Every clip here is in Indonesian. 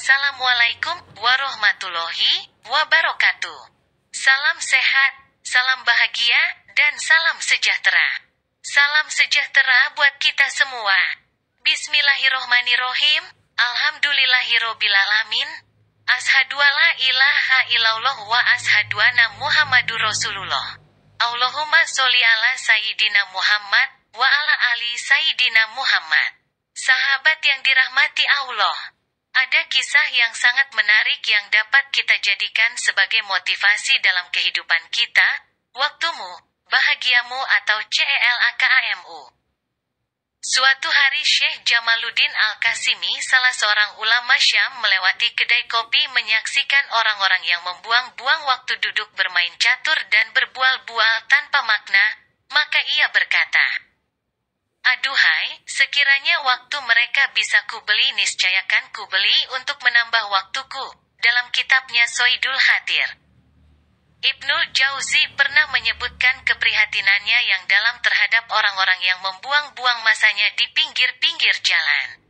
Assalamualaikum warahmatullahi wabarakatuh. Salam sehat, salam bahagia, dan salam sejahtera. Salam sejahtera buat kita semua. Bismillahirrohmanirrohim. Alhamdulillahirobbilalamin. Ashadu alla ilaha illallah wa ashadu anna Muhammadur Rasulullah. Allahumma sholli ala Sayyidina Muhammad wa ala ali Sayyidina Muhammad. Sahabat yang dirahmati Allah. Ada kisah yang sangat menarik yang dapat kita jadikan sebagai motivasi dalam kehidupan kita, waktumu, bahagiamu atau CELAKAMU. Suatu hari Syekh Jamaluddin Al-Qasimi, salah seorang ulama Syam, melewati kedai kopi menyaksikan orang-orang yang membuang-buang waktu duduk bermain catur dan berbual-bual tanpa makna, maka ia berkata, "Aduhai, sekiranya waktu mereka bisa kubeli niscayakan kubeli untuk menambah waktuku." Dalam kitabnya Soidul Hatir, Ibnul Jauzi pernah menyebutkan keprihatinannya yang dalam terhadap orang-orang yang membuang-buang masanya di pinggir-pinggir jalan,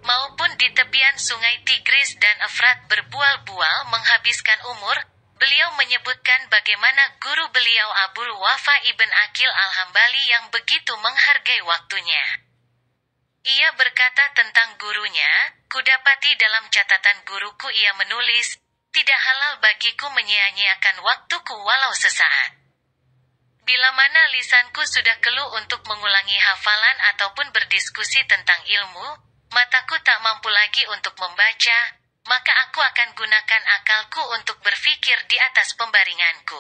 maupun di tepian sungai Tigris dan Efrat berbual-bual menghabiskan umur. Beliau menyebutkan bagaimana guru beliau Abul Wafa Ibn Aqil Al-Hambali yang begitu menghargai waktunya. Ia berkata tentang gurunya, "Kudapati dalam catatan guruku ia menulis, tidak halal bagiku menyia-nyiakan waktuku walau sesaat. Bila mana lisanku sudah keluh untuk mengulangi hafalan ataupun berdiskusi tentang ilmu, mataku tak mampu lagi untuk membaca, maka aku akan gunakan akalku untuk berpikir di atas pembaringanku.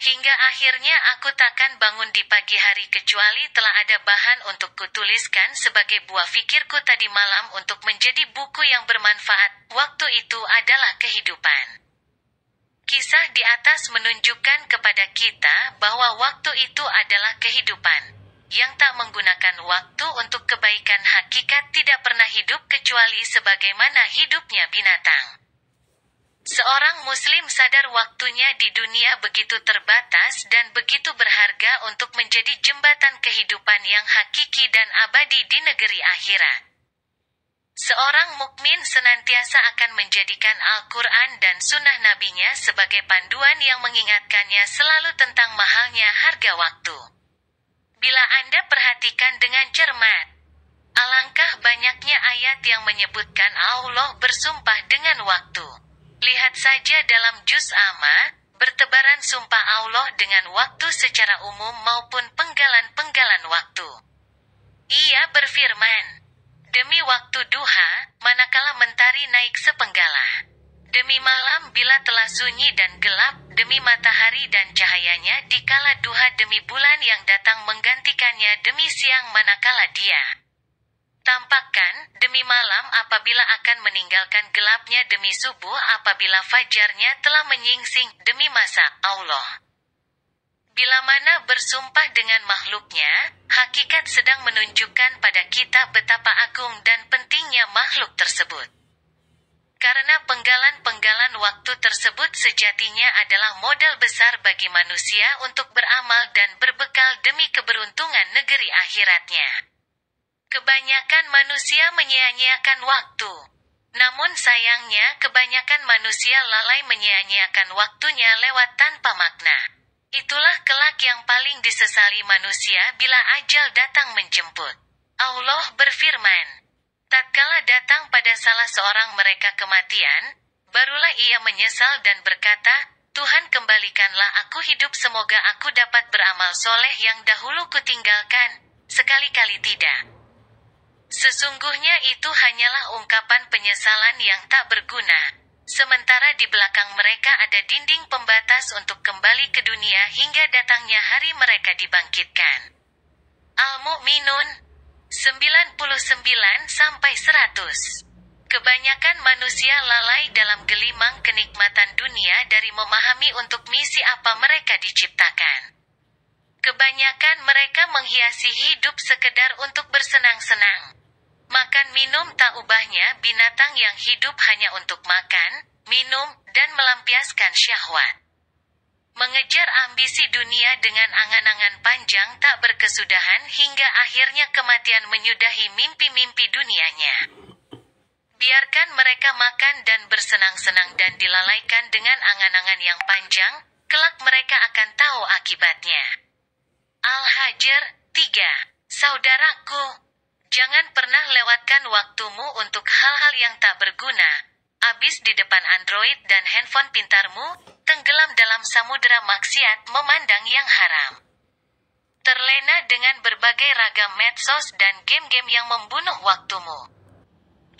Hingga akhirnya aku takkan bangun di pagi hari kecuali telah ada bahan untuk kutuliskan sebagai buah fikirku tadi malam untuk menjadi buku yang bermanfaat. Waktu itu adalah kehidupan." Kisah di atas menunjukkan kepada kita bahwa waktu itu adalah kehidupan. Yang tak menggunakan waktu untuk kebaikan hakikat tidak pernah hidup kecuali sebagaimana hidupnya binatang. Seorang muslim sadar waktunya di dunia begitu terbatas dan begitu berharga untuk menjadi jembatan kehidupan yang hakiki dan abadi di negeri akhirat. Seorang mukmin senantiasa akan menjadikan Al-Quran dan sunnah nabinya sebagai panduan yang mengingatkannya selalu tentang mahalnya harga waktu. Bila Anda perhatikan dengan cermat, alangkah banyaknya ayat yang menyebutkan Allah bersumpah dengan waktu. Lihat saja dalam juz Amma, bertebaran sumpah Allah dengan waktu secara umum maupun penggalan-penggalan waktu. Ia berfirman, "Demi waktu duha, manakala mentari naik sepenggalah. Demi malam bila telah sunyi dan gelap, demi matahari dan cahayanya dikala duha, demi bulan yang datang menggantikannya, demi siang manakala dia tampakkan, demi malam apabila akan meninggalkan gelapnya, demi subuh apabila fajarnya telah menyingsing, demi masa Allah." Bila mana bersumpah dengan makhluknya, hakikat sedang menunjukkan pada kita betapa agung dan pentingnya makhluk tersebut. Karena penggalan-penggalan waktu tersebut sejatinya adalah modal besar bagi manusia untuk beramal dan berbekal demi keberuntungan negeri akhiratnya. Kebanyakan manusia menyia-nyiakan waktu. Namun sayangnya kebanyakan manusia lalai menyia-nyiakan waktunya lewat tanpa makna. Itulah kelak yang paling disesali manusia bila ajal datang menjemput. Allah berfirman, tatkala datang pada salah seorang mereka kematian, barulah ia menyesal dan berkata, "Tuhan, kembalikanlah aku hidup semoga aku dapat beramal soleh yang dahulu kutinggalkan." Sekali-kali tidak. Sesungguhnya itu hanyalah ungkapan penyesalan yang tak berguna. Sementara di belakang mereka ada dinding pembatas untuk kembali ke dunia hingga datangnya hari mereka dibangkitkan. Al-Mu'minun 99-100. Kebanyakan manusia lalai dalam gelimang kenikmatan dunia dari memahami untuk misi apa mereka diciptakan. Kebanyakan mereka menghiasi hidup sekedar untuk bersenang-senang. Makan minum tak ubahnya binatang yang hidup hanya untuk makan, minum, dan melampiaskan syahwat. Mengejar ambisi dunia dengan angan-angan panjang tak berkesudahan hingga akhirnya kematian menyudahi mimpi-mimpi dunianya. Biar Biarkan mereka makan dan bersenang-senang dan dilalaikan dengan angan-angan yang panjang, kelak mereka akan tahu akibatnya. Al-Hajr 3. Saudaraku, jangan pernah lewatkan waktumu untuk hal-hal yang tak berguna. Abis di depan Android dan handphone pintarmu, tenggelam dalam samudera maksiat memandang yang haram. Terlena dengan berbagai ragam medsos dan game-game yang membunuh waktumu.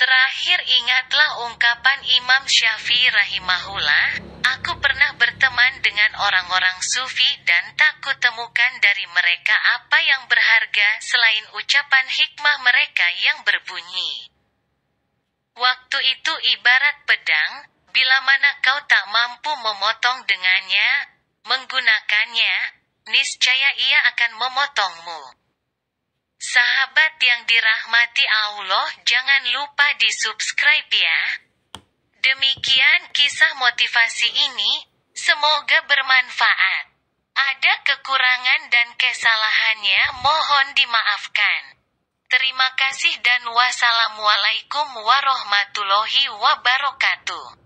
Terakhir ingatlah ungkapan Imam Syafi'i rahimahullah, aku pernah berteman dengan orang-orang sufi dan tak kutemukan dari mereka apa yang berharga selain ucapan hikmah mereka yang berbunyi. Waktu itu ibarat pedang, bila mana kau tak mampu memotong dengannya, menggunakannya, niscaya ia akan memotongmu. Sahabat yang dirahmati Allah, jangan lupa di-subscribe ya. Demikian kisah motivasi ini, semoga bermanfaat. Ada kekurangan dan kesalahannya mohon dimaafkan. Terima kasih dan wassalamualaikum warahmatullahi wabarakatuh.